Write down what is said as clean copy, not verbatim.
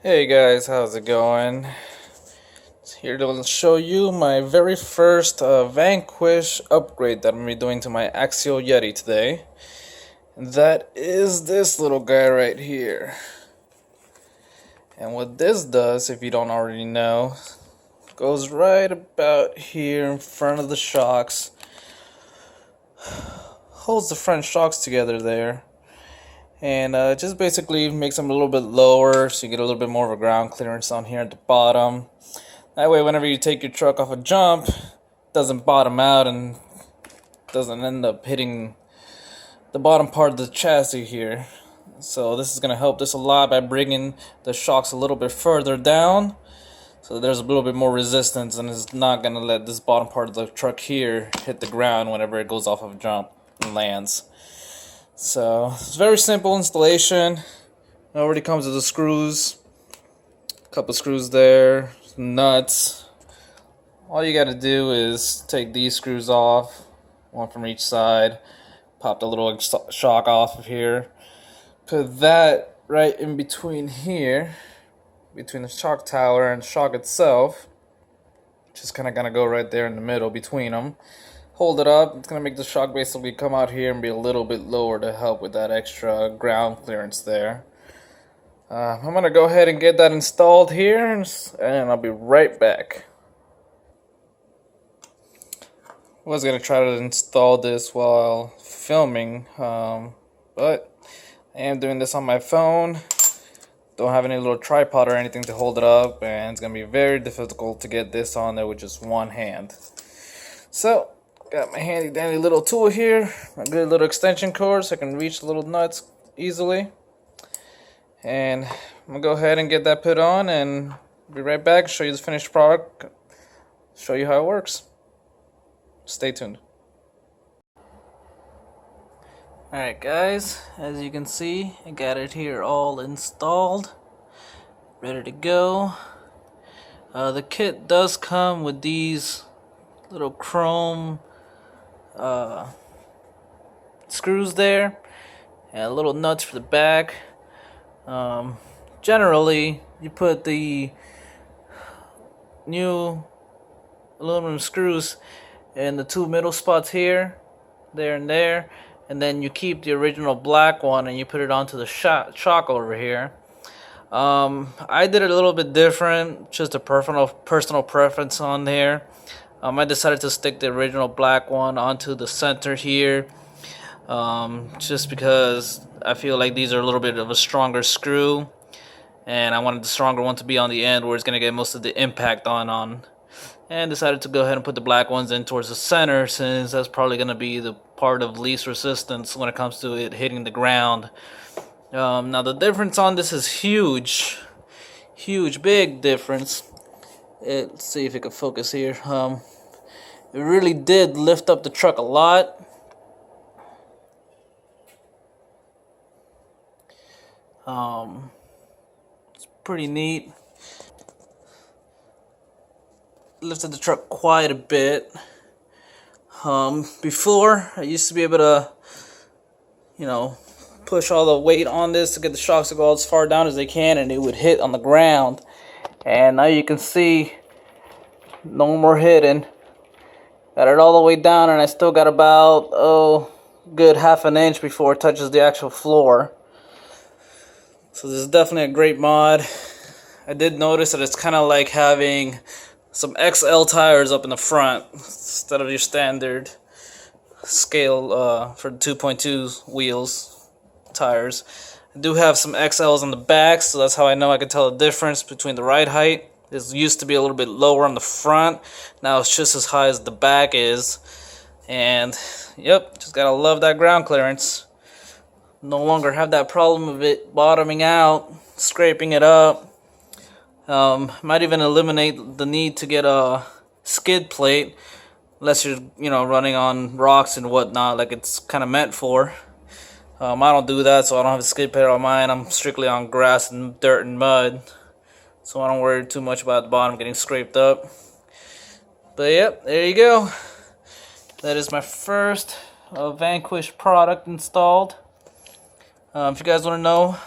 Hey guys, how's it going? Here to show you my very first Vanquish upgrade that I'm going to be doing to my Axial Yeti today. And that is this little guy right here. And what this does, if you don't already know, goes right about here in front of the shocks. Holds the front shocks together there. And just basically makes them a little bit lower so you get a little bit more of a ground clearance on here at the bottom. That way whenever you take your truck off a jump, it doesn't bottom out and doesn't end up hitting the bottom part of the chassis here. So this is going to help this a lot by bringing the shocks a little bit further down. So there's a little bit more resistance and it's not going to let this bottom part of the truck here hit the ground whenever it goes off of a jump and lands. So it's very simple installation. It already comes with the screws, a couple screws there, some nuts. All you gotta do is take these screws off, one from each side, pop the little shock off of here, put that right in between here, between the shock tower and the shock itself. Just kind of gonna go right there in the middle between them. Hold it up. It's gonna make the shock basically come out here and be a little bit lower to help with that extra ground clearance there. I'm gonna go ahead and get that installed here, and I'll be right back. I was gonna try to install this while filming, but I am doing this on my phone. Don't have any little tripod or anything to hold it up, and it's gonna be very difficult to get this on there with just one hand. So got my handy dandy little tool here, a good little extension cord so I can reach the little nuts easily. And I'm gonna go ahead and get that put on and be right back, show you the finished product, show you how it works. Stay tuned. Alright guys, as you can see, I got it here all installed, ready to go. The kit does come with these little chrome screws there and little nuts for the back. Generally you put the new aluminum screws in the two middle spots here, there and there, and then you keep the original black one and you put it onto the shock over here. I did it a little bit different, just a personal preference on there. I decided to stick the original black one onto the center here, just because I feel like these are a little bit of a stronger screw, and I wanted the stronger one to be on the end where it's going to get most of the impact on. And decided to go ahead and put the black ones in towards the center, since that's probably going to be the part of least resistance when it comes to it hitting the ground. Now the difference on this is huge, big difference. Let's see if it can focus here. It really did lift up the truck a lot. It's pretty neat. Lifted the truck quite a bit. Before, I used to be able to, push all the weight on this to get the shocks to go as far down as they can, and it would hit on the ground. And now you can see no more hitting. Got it all the way down, and I still got about good half an inch before it touches the actual floor. So this is definitely a great mod. I did notice that it's kind of like having some XL tires up in the front instead of your standard scale for the 2.2 wheels tires. I do have some XLs on the back, so that's how I know I can tell the difference between the ride height. This used to be a little bit lower on the front. Now it's just as high as the back is. And yep, just gotta love that ground clearance. No longer have that problem of it bottoming out, scraping it up. Might even eliminate the need to get a skid plate, unless you're running on rocks and whatnot like it's kind of meant for. I don't do that, so I don't have a skid plate on mine. I'm strictly on grass and dirt and mud, so I don't worry too much about the bottom getting scraped up. But yep, there you go. That is my first Vanquish product installed. If you guys want to know